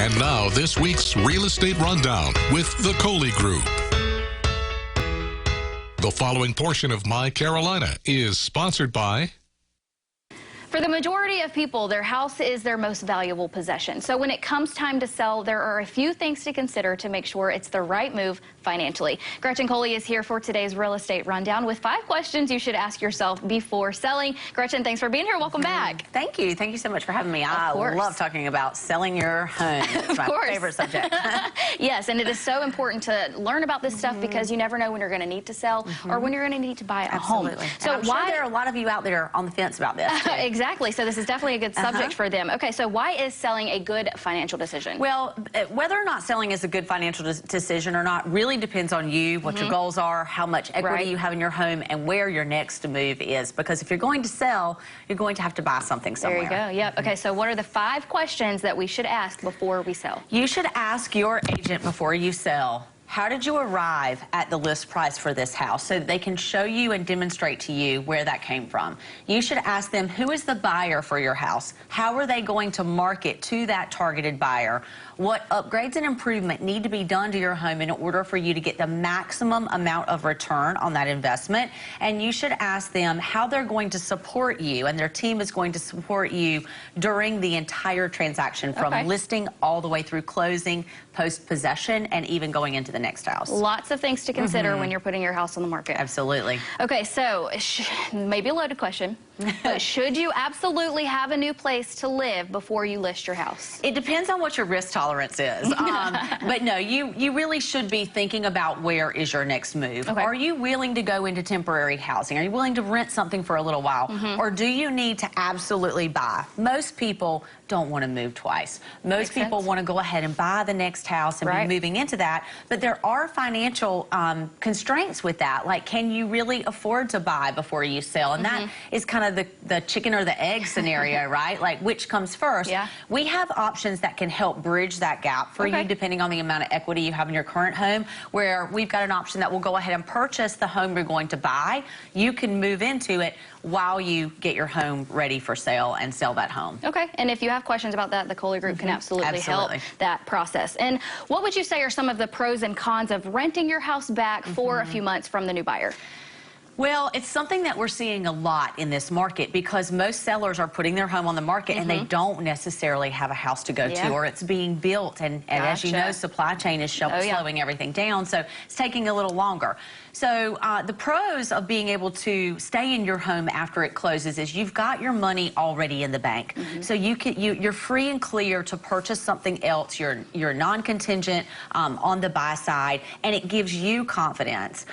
And now, this week's Real Estate Rundown with the Coley Group. The following portion of My Carolina is sponsored by... For the majority of people, their house is their most valuable possession. So when it comes time to sell, there are a few things to consider to make sure it's the right move financially. Gretchen Coley is here for today's Real Estate Rundown with 5 questions you should ask yourself before selling. Gretchen, thanks for being here. Welcome back. Thank you. Thank you so much for having me. I love talking about selling your home. It's my favorite subject. Yes, and it is so important to learn about this stuff because you never know when you're going to need to sell or when you're going to need to buy a home. So I'm sure there are a lot of you out there on the fence about this. Exactly. So this is definitely a good subject for them. Okay, so why is selling a good financial decision? Well, whether or not selling is a good financial decision or not really depends on you, what your goals are, how much equity you have in your home, and where your next move is. Because if you're going to sell, you're going to have to buy something somewhere. There you go. Yep. Okay, so what are the 5 questions that we should ask before we sell? You should ask your agent before you sell, how did you arrive at the list price for this house, so that they can show you and demonstrate to you where that came from. You should ask them, who is the buyer for your house? How are they going to market to that targeted buyer? What upgrades and improvement need to be done to your home in order for you to get the maximum amount of return on that investment? And you should ask them how they're going to support you, and their team is going to support you during the entire transaction, from listing all the way through closing, post-possession, and even going into the next house. Lots of things to consider when you're putting your house on the market. Absolutely. Okay, so maybe a loaded question, but should you absolutely have a new place to live before you list your house? It depends on what your risk tolerance is. But no, you really should be thinking about where is your next move. Are you willing to go into temporary housing? Are you willing to rent something for a little while? Or do you need to absolutely buy? Most people don't want to move twice. Most people want to go ahead and buy the next house and be moving into that. But there are financial constraints with that. Like, can you really afford to buy before you sell? And that is kind of the chicken or the egg scenario, right? Like, which comes first? We have options that can help bridge that gap for you, depending on the amount of equity you have in your current home, where we've got an option that will go ahead and purchase the home you're going to buy. You can move into it while you get your home ready for sale and sell that home. Okay, and if you have questions about that, the Coley Group can absolutely help that process. And what would you say are some of the pros and cons of renting your house back for a few months from the new buyer? Well, it's something that we're seeing a lot in this market, because most sellers are putting their home on the market and they don't necessarily have a house to go to, or it's being built. And as you know, supply chain is slowing everything down, so it's taking a little longer. So the pros of being able to stay in your home after it closes is you've got your money already in the bank. So you're free and clear to purchase something else. You're non-contingent on the buy side, and it gives you confidence.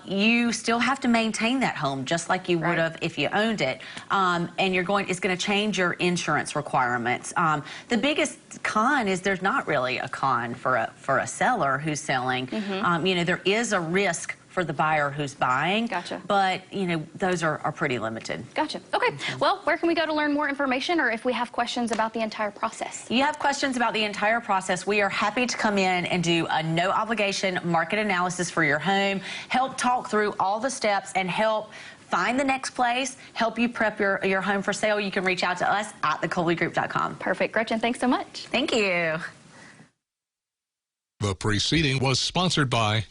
You still have to maintain that home just like you would have if you owned it, and it's going to change your insurance requirements. The biggest con is there's not really a con for a seller who's selling. You know, there is a risk for the buyer who's buying. But, you know, those are pretty limited. Okay. Well, where can we go to learn more information, or if we have questions about the entire process? You have questions about the entire process, we are happy to come in and do a no-obligation market analysis for your home, help talk through all the steps, and help find the next place, help you prep your home for sale. You can reach out to us at thecoleygroup.com. Perfect. Gretchen, thanks so much. Thank you. The preceding was sponsored by